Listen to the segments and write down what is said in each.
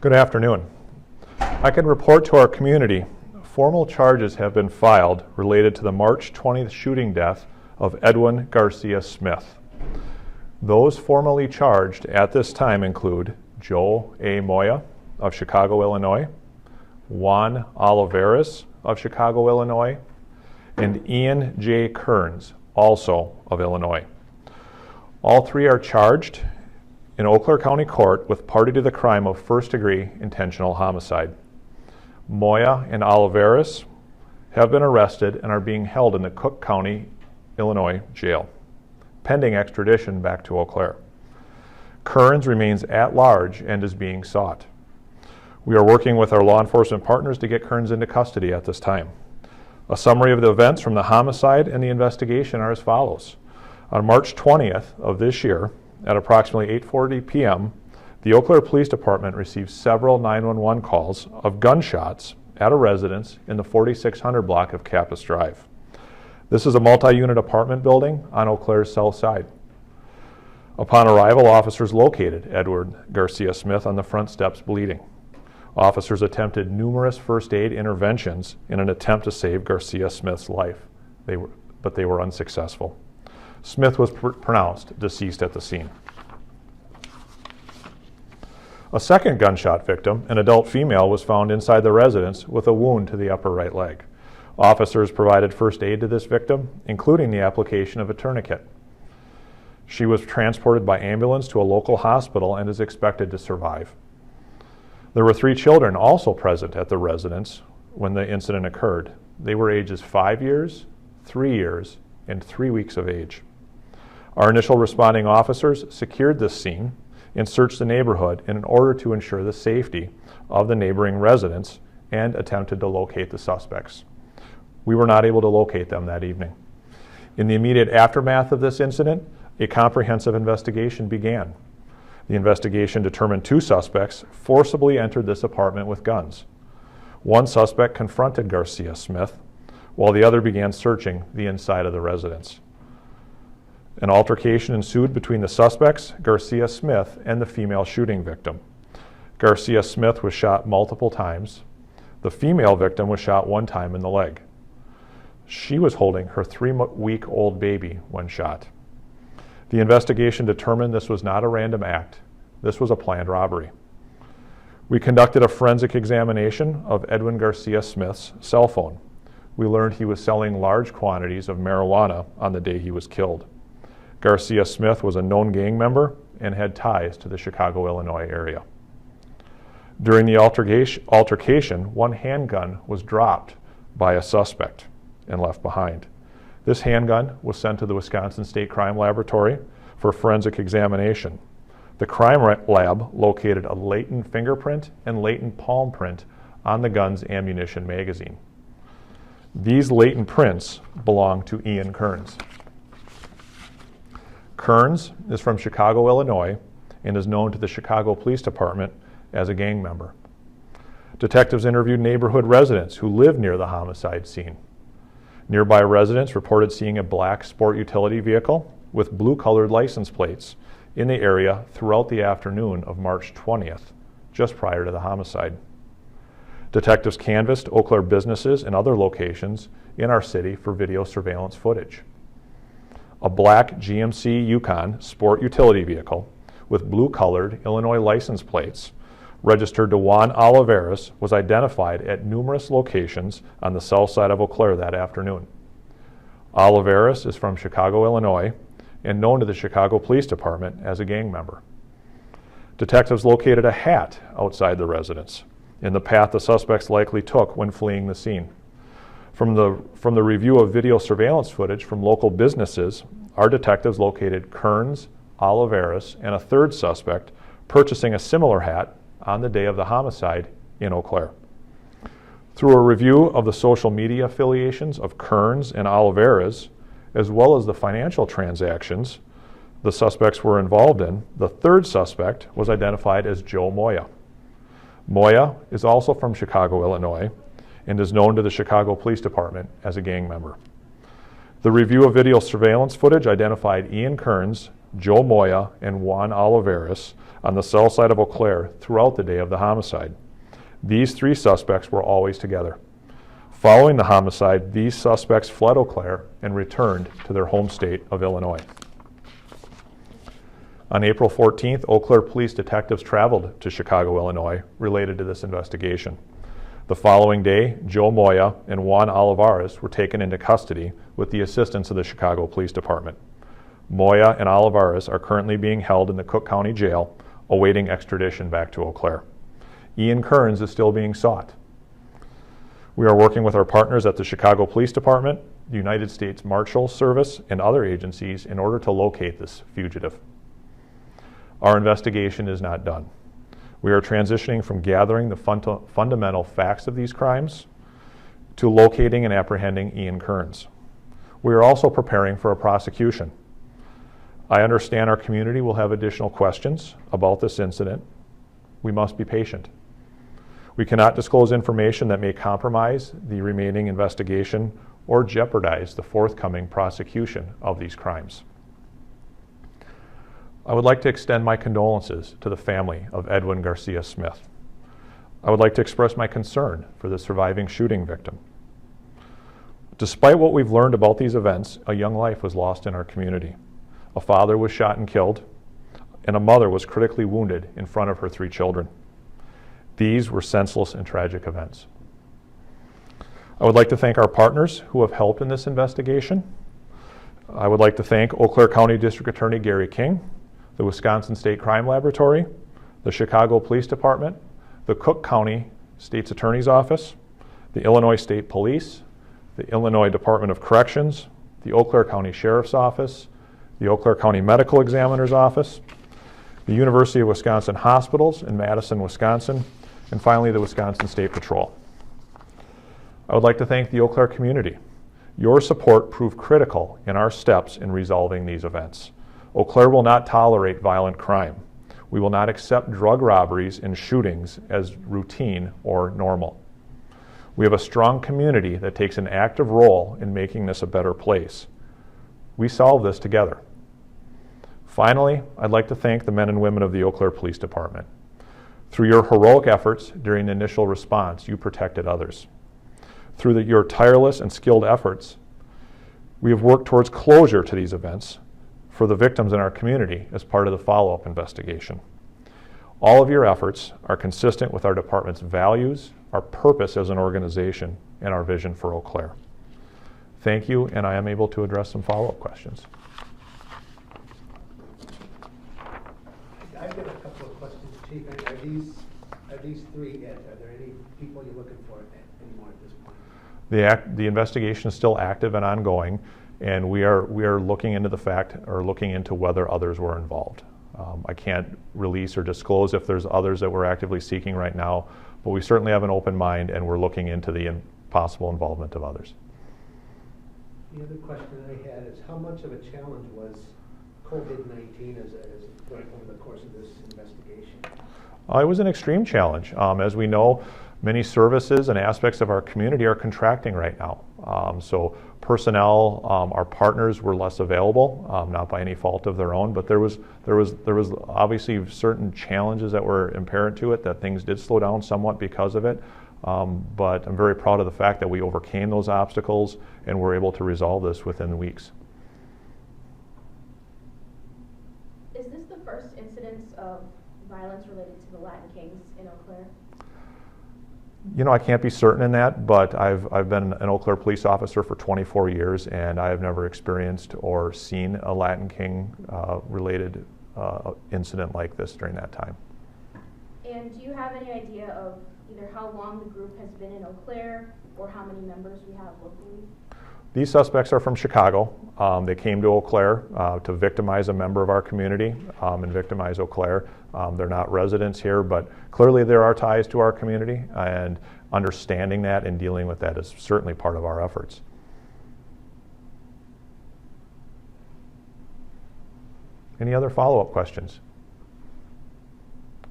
Good afternoon. I can report to our community formal charges have been filed related to the March 20th shooting death of Edwin Garcia Smith. Those formally charged at this time include Joe A. Moya of Chicago, Illinois, Juan Olivares of Chicago, Illinois, and Ian J. Kearns, also of Illinois. All three are charged in Eau Claire County Court with party to the crime of first-degree intentional homicide. Moya and Olivares have been arrested and are being held in the Cook County, Illinois jail, pending extradition back to Eau Claire. Kearns remains at large and is being sought. We are working with our law enforcement partners to get Kearns into custody at this time. A summary of the events from the homicide and the investigation are as follows. On March 20th of this year, at approximately 8:40 p.m., the Eau Claire Police Department received several 911 calls of gunshots at a residence in the 4600 block of Kappus Drive. This is a multi-unit apartment building on Eau Claire's south side. Upon arrival, officers located Edward Garcia Smith on the front steps bleeding. Officers attempted numerous first aid interventions in an attempt to save Garcia Smith's life, but they were unsuccessful. Smith was pronounced deceased at the scene. A second gunshot victim, an adult female, was found inside the residence with a wound to the upper right leg. Officers provided first aid to this victim, including the application of a tourniquet. She was transported by ambulance to a local hospital and is expected to survive. There were 3 children also present at the residence when the incident occurred. They were ages 5 years, 3 years, and 3 weeks of age. Our initial responding officers secured this scene and searched the neighborhood in order to ensure the safety of the neighboring residents and attempted to locate the suspects. We were not able to locate them that evening. In the immediate aftermath of this incident, a comprehensive investigation began. The investigation determined 2 suspects forcibly entered this apartment with guns. One suspect confronted Garcia Smith, while the other began searching the inside of the residence. An altercation ensued between the suspects, Garcia Smith, and the female shooting victim. Garcia Smith was shot multiple times. The female victim was shot 1 time in the leg. She was holding her 3-week-old baby when shot. The investigation determined this was not a random act. This was a planned robbery. We conducted a forensic examination of Edwin Garcia Smith's cell phone. We learned he was selling large quantities of marijuana on the day he was killed. Garcia Smith was a known gang member and had ties to the Chicago, Illinois area. During the altercation, 1 handgun was dropped by a suspect and left behind. This handgun was sent to the Wisconsin State Crime Laboratory for forensic examination. The crime lab located a latent fingerprint and latent palm print on the gun's ammunition magazine. These latent prints belong to Ian Kearns. Kearns is from Chicago, Illinois, and is known to the Chicago Police Department as a gang member. Detectives interviewed neighborhood residents who lived near the homicide scene. Nearby residents reported seeing a black sport utility vehicle with blue-colored license plates in the area throughout the afternoon of March 20th, just prior to the homicide. Detectives canvassed Eau Claire businesses and other locations in our city for video surveillance footage. A black GMC Yukon sport utility vehicle with blue-colored Illinois license plates registered to Juan Olivares was identified at numerous locations on the south side of Eau Claire that afternoon. Olivares is from Chicago, Illinois, and known to the Chicago Police Department as a gang member. Detectives located a hat outside the residence in the path the suspects likely took when fleeing the scene. From the review of video surveillance footage from local businesses, our detectives located Kearns, Olivares, and a 3rd suspect purchasing a similar hat on the day of the homicide in Eau Claire. Through a review of the social media affiliations of Kearns and Olivares, as well as the financial transactions the suspects were involved in, the 3rd suspect was identified as Joe Moya. Moya is also from Chicago, Illinois, and is known to the Chicago Police Department as a gang member. The review of video surveillance footage identified Ian Kearns Joe Moya and Juan Olivares on the south side of Eau Claire throughout the day of the homicide. These 3 suspects were always together. Following the homicide, these suspects fled Eau Claire and returned to their home state of Illinois. On April 14th, Eau Claire police detectives traveled to Chicago, Illinois, related to this investigation. The following day, Joe Moya and Juan Olivares were taken into custody with the assistance of the Chicago Police Department. Moya and Olivares are currently being held in the Cook County Jail, awaiting extradition back to Eau Claire. Ian Kearns is still being sought. We are working with our partners at the Chicago Police Department, the United States Marshals Service, and other agencies in order to locate this fugitive. Our investigation is not done. We are transitioning from gathering the fundamental facts of these crimes to locating and apprehending Ian Kearns. We are also preparing for a prosecution. I understand our community will have additional questions about this incident. We must be patient. We cannot disclose information that may compromise the remaining investigation or jeopardize the forthcoming prosecution of these crimes. I would like to extend my condolences to the family of Edwin Garcia Smith. I would like to express my concern for the surviving shooting victim. Despite what we've learned about these events, a young life was lost in our community. A father was shot and killed, and a mother was critically wounded in front of her 3 children. These were senseless and tragic events. I would like to thank our partners who have helped in this investigation. I would like to thank Eau Claire County District Attorney Gary King, the Wisconsin State Crime Laboratory, the Chicago Police Department, the Cook County State's Attorney's Office, the Illinois State Police, the Illinois Department of Corrections, the Eau Claire County Sheriff's Office, the Eau Claire County Medical Examiner's Office, the University of Wisconsin Hospitals in Madison, Wisconsin, and finally the Wisconsin State Patrol. I would like to thank the Eau Claire community. Your support proved critical in our steps in resolving these events. Eau Claire will not tolerate violent crime. We will not accept drug robberies and shootings as routine or normal. We have a strong community that takes an active role in making this a better place. We solve this together. Finally, I'd like to thank the men and women of the Eau Claire Police Department. Through your heroic efforts during the initial response, you protected others. Through your tireless and skilled efforts, we have worked towards closure to these events for the victims in our community as part of the follow-up investigation. All of your efforts are consistent with our department's values, our purpose as an organization, and our vision for Eau Claire. Thank you, and I am able to address some follow-up questions. I've got a couple of questions, Chief. Are these 3 it? Are there any people you're looking for anymore at this point? The investigation is still active and ongoing, and we are looking into the fact, or looking into whether others were involved. I can't release or disclose if there's others that we're actively seeking right now, but we certainly have an open mind and we're looking into the possible involvement of others. The other question I had is how much of a challenge was COVID-19 as going over the course of this investigation? It was an extreme challenge. As we know, many services and aspects of our community are contracting right now. So personnel, our partners were less available, not by any fault of their own, but there was obviously certain challenges that were inherent to it, that things did slow down somewhat because of it. But I'm very proud of the fact that we overcame those obstacles and were able to resolve this within weeks. Is this the first incidence of violence related to the Latin Kings in Eau Claire? You know, I can't be certain in that, but I've been an Eau Claire police officer for 24 years, and I have never experienced or seen a Latin King related incident like this during that time. And do you have any idea of either how long the group has been in Eau Claire or how many members we have locally? These suspects are from Chicago. They came to Eau Claire to victimize a member of our community and victimize Eau Claire. They're not residents here, but clearly there are ties to our community, and understanding that and dealing with that is certainly part of our efforts. Any other follow-up questions?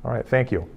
All right, thank you.